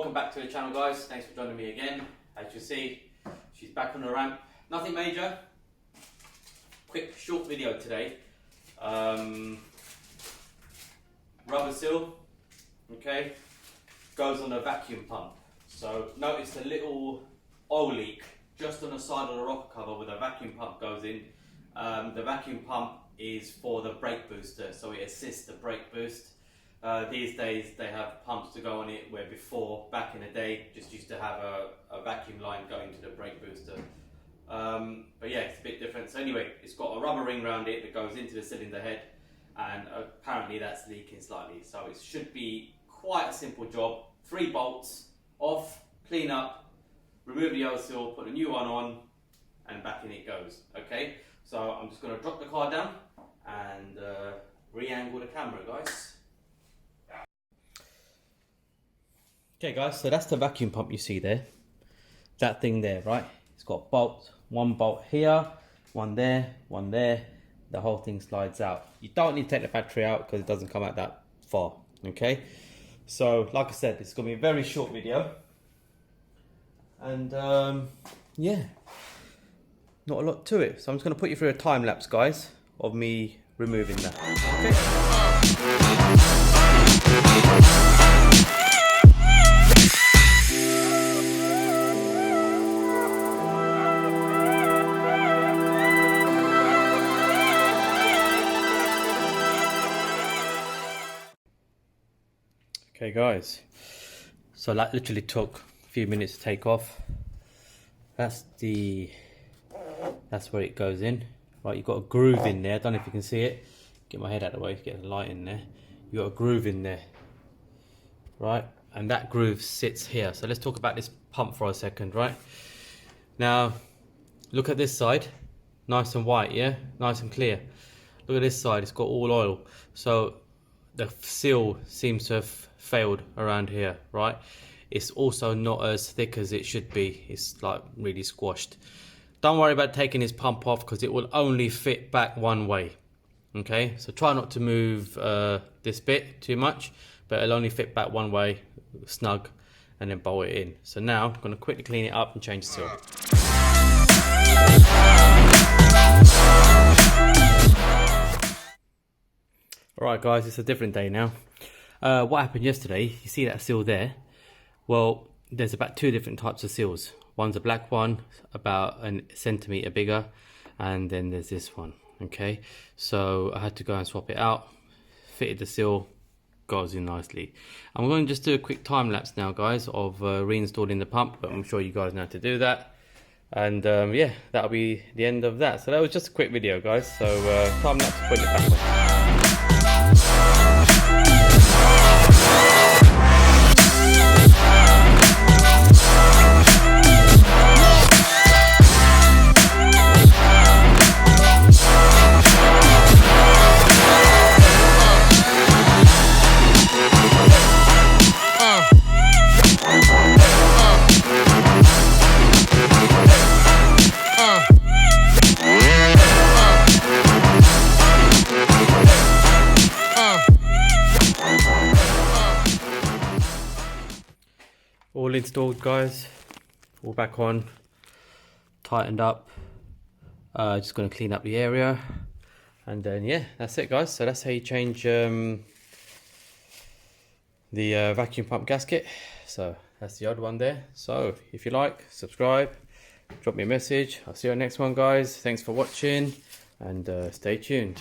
welcome back to the channel, guys. Thanks for joining me again. As you see, she's back on the ramp. Nothing major. Quick, short video today. Rubber seal, okay, goes on a vacuum pump. So notice a little oil leak just on the side of the rocker cover where the vacuum pump goes in. The vacuum pump is for the brake booster, so it assists the brake boost. These days they have pumps to go on it, where before, back in the day, just used to have a vacuum line going to the brake booster. But yeah, it's a bit different. So anyway, it's got a rubber ring around it that goes into the cylinder head, and apparently that's leaking slightly. So it should be quite a simple job. 3 bolts, off, clean up, remove the old seal, put a new one on, and back in it goes. Okay, so I'm just going to drop the car down and re-angle the camera, guys. Okay guys, so that's the vacuum pump you see there. That thing there, right? It's got bolts, 1 bolt here, 1 there, 1 there. The whole thing slides out. You don't need to take the battery out because it doesn't come out that far, okay? So, like I said, it's going to be a very short video. And, yeah, not a lot to it. So I'm just going to put you through a time lapse, guys, of me removing that, okay? Okay guys, so that literally took a few minutes to take off. That's where it goes in. Right, you've got a groove in there. I don't know if you can see it. Get my head out of the way, get the light in there. You've got a groove in there. Right, and that groove sits here. So let's talk about this pump for a second, right? Now, look at this side. Nice and white, yeah? Nice and clear. Look at this side, it's got all oil. So the seal seems to have failed around here, right? It's also not as thick as it should be. It's like really squashed. Don't worry about taking this pump off because it will only fit back one way. Okay, so try not to move this bit too much, but it'll only fit back one way, snug, and then bolt it in. So now I'm going to quickly clean it up and change the seal. Alright guys, it's a different day now. What happened yesterday, you see that seal there? Well, there's about 2 different types of seals. One's a black one, about a centimetre bigger, and then there's this one, okay? So I had to go and swap it out, fitted the seal, goes in nicely. I'm going to just do a quick time lapse now, guys, of reinstalling the pump, but I'm sure you guys know how to do that. And yeah, that'll be the end of that. So that was just a quick video, guys. So time lapse, put it back on. All installed, guys, all back on, tightened up. Just going to clean up the area, and then yeah, that's it, guys. So that's how you change the vacuum pump gasket. So that's the odd one there. So if you like, subscribe, drop me a message. I'll see you on the next one, guys. Thanks for watching, and stay tuned.